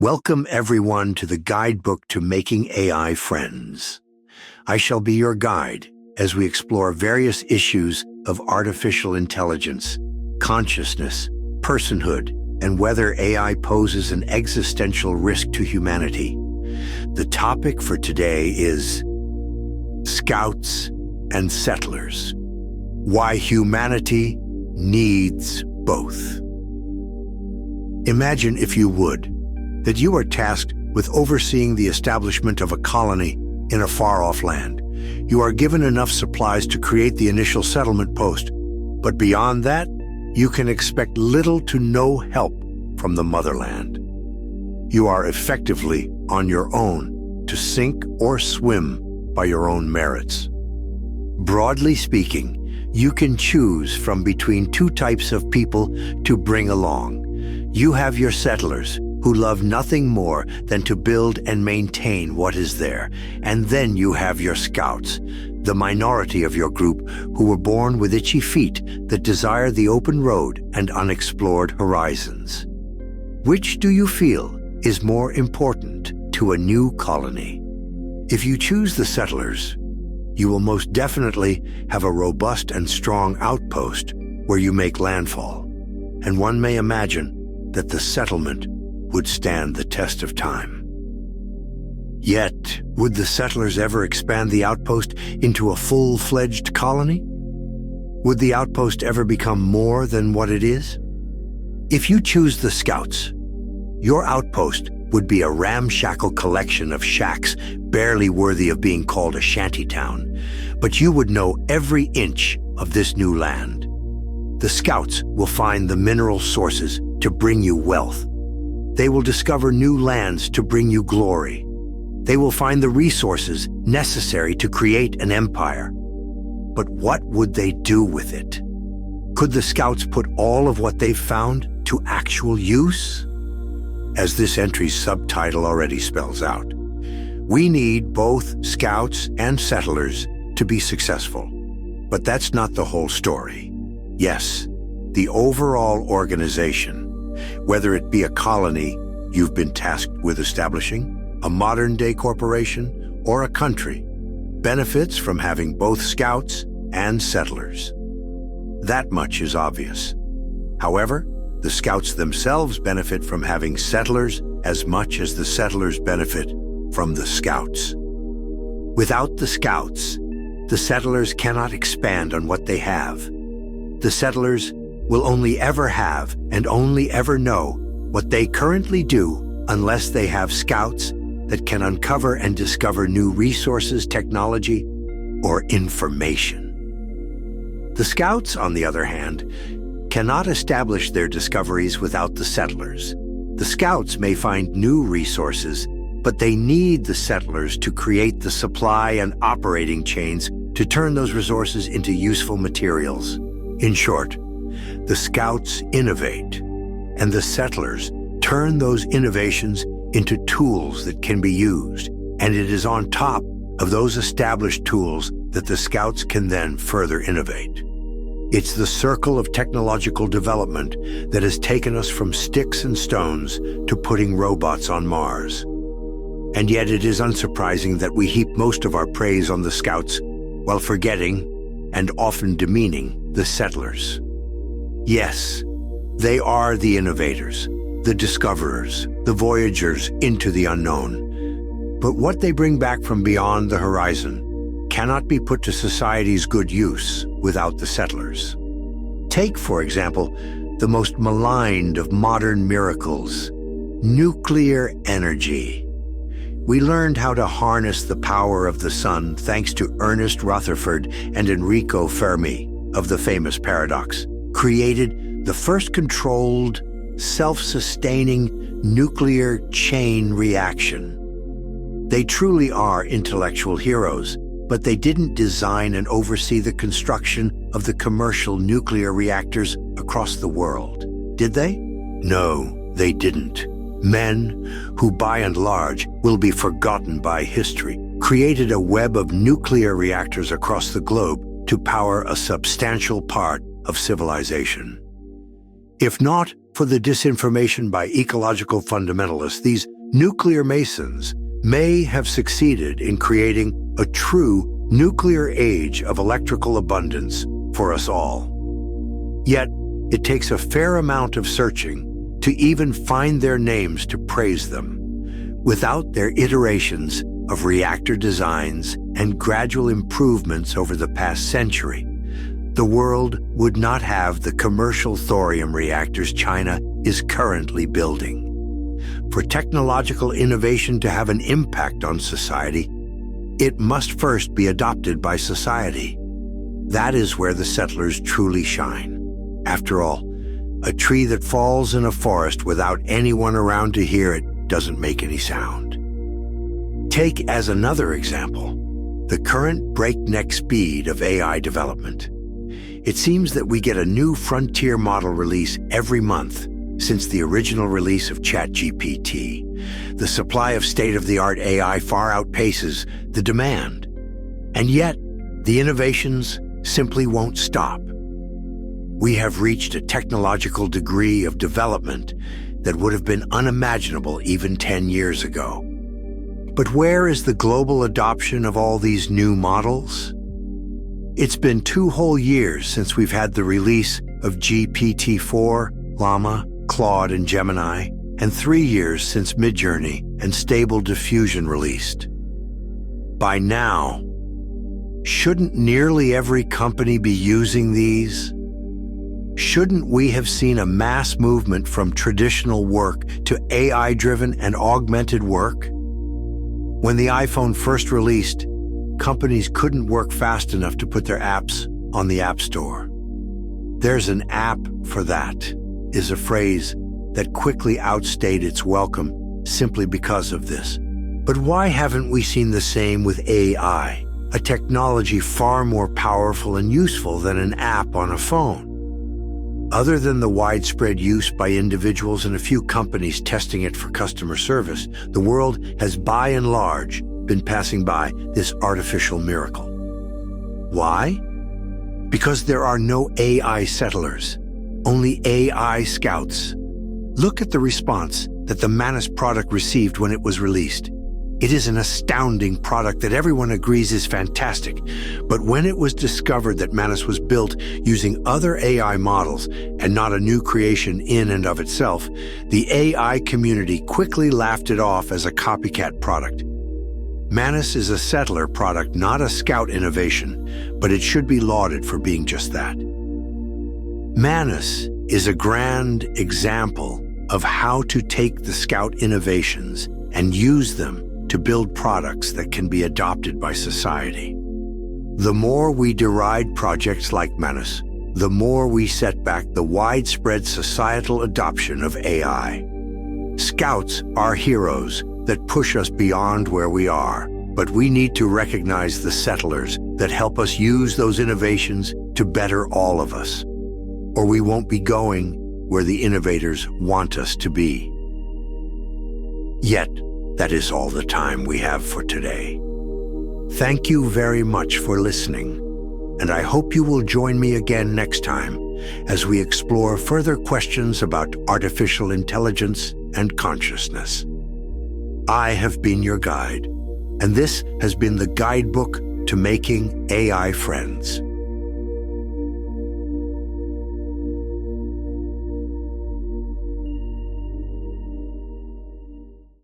Welcome everyone to the guidebook to making AI friends. I shall be your guide as we explore various issues of artificial intelligence, consciousness, personhood, and whether AI poses an existential risk to humanity. The topic for today is Scouts and Settlers. Why humanity needs both. Imagine, if you would, that you are tasked with overseeing the establishment of a colony in a far-off land. You are given enough supplies to create the initial settlement post, but beyond that, you can expect little to no help from the motherland. You are effectively on your own to sink or swim by your own merits. Broadly speaking, you can choose from between two types of people to bring along. You have your settlers, who love nothing more than to build and maintain what is there. And then you have your scouts, the minority of your group who were born with itchy feet that desire the open road and unexplored horizons. Which do you feel is more important to a new colony? If you choose the settlers, you will most definitely have a robust and strong outpost where you make landfall. And one may imagine that the settlement would stand the test of time. Yet, would the settlers ever expand the outpost into a full-fledged colony? Would the outpost ever become more than what it is? If you choose the scouts, your outpost would be a ramshackle collection of shacks barely worthy of being called a shantytown, but you would know every inch of this new land. The scouts will find the mineral sources to bring you wealth. They will discover new lands to bring you glory. They will find the resources necessary to create an empire. But what would they do with it? Could the scouts put all of what they've found to actual use? As this entry's subtitle already spells out, we need both scouts and settlers to be successful. But that's not the whole story. Yes, the overall organization, whether it be a colony you've been tasked with establishing, a modern-day corporation, or a country, benefits from having both scouts and settlers. That much is obvious. However, the scouts themselves benefit from having settlers as much as the settlers benefit from the scouts. Without the scouts, the settlers cannot expand on what they have. The settlers will only ever have and only ever know what they currently do unless they have scouts that can uncover and discover new resources, technology, or information. The scouts, on the other hand, cannot establish their discoveries without the settlers. The scouts may find new resources, but they need the settlers to create the supply and operating chains to turn those resources into useful materials. In short, the scouts innovate, and the settlers turn those innovations into tools that can be used, and it is on top of those established tools that the scouts can then further innovate. It's the circle of technological development that has taken us from sticks and stones to putting robots on Mars. And yet it is unsurprising that we heap most of our praise on the scouts while forgetting, and often demeaning, the settlers. Yes, they are the innovators, the discoverers, the voyagers into the unknown. But what they bring back from beyond the horizon cannot be put to society's good use without the settlers. Take, for example, the most maligned of modern miracles, nuclear energy. We learned how to harness the power of the sun thanks to Ernest Rutherford and Enrico Fermi of the famous paradox, created the first controlled, self-sustaining nuclear chain reaction. They truly are intellectual heroes, but they didn't design and oversee the construction of the commercial nuclear reactors across the world, did they? No, they didn't. Men, who by and large will be forgotten by history, created a web of nuclear reactors across the globe to power a substantial part of civilization. If not for the disinformation by ecological fundamentalists, these Nuclear masons may have succeeded in creating a true nuclear age of electrical abundance for us all. Yet, it takes a fair amount of searching to even find their names to praise them. Without their iterations of reactor designs and gradual improvements over the past century, the world would not have the commercial thorium reactors China is currently building. For technological innovation to have an impact on society, it must first be adopted by society. That is where the settlers truly shine. After all, a tree that falls in a forest without anyone around to hear it doesn't make any sound. Take as another example, the current breakneck speed of AI development. It seems that we get a new frontier model release every month since the original release of ChatGPT. The supply of state-of-the-art AI far outpaces the demand. And yet, the innovations simply won't stop. We have reached a technological degree of development that would have been unimaginable even 10 years ago. But where is the global adoption of all these new models? It's been 2 whole years since we've had the release of GPT-4, Llama, Claude, and Gemini, and 3 years since Midjourney and Stable Diffusion released. By now, shouldn't nearly every company be using these? Shouldn't we have seen a mass movement from traditional work to AI-driven and augmented work? When the iPhone first released, companies couldn't work fast enough to put their apps on the App Store. "There's an app for that" is a phrase that quickly outstayed its welcome simply because of this. But why haven't we seen the same with AI, a technology far more powerful and useful than an app on a phone? Other than the widespread use by individuals and a few companies testing it for customer service, the world has by and large been passing by this artificial miracle. Why? Because there are no AI settlers, only AI scouts. Look at the response that the Manus product received when it was released. It is an astounding product that everyone agrees is fantastic. But when it was discovered that Manus was built using other AI models and not a new creation in and of itself, the AI community quickly laughed it off as a copycat product. Manus is a settler product, not a scout innovation, but it should be lauded for being just that. Manus is a grand example of how to take the scout innovations and use them to build products that can be adopted by society. The more we deride projects like Manus, the more we set back the widespread societal adoption of AI. Scouts are heroes that push us beyond where we are, but we need to recognize the settlers that help us use those innovations to better all of us, or we won't be going where the innovators want us to be. Yet, that is all the time we have for today. Thank you very much for listening, and I hope you will join me again next time as we explore further questions about artificial intelligence and consciousness. I have been your guide, and this has been the guidebook to making AI friends.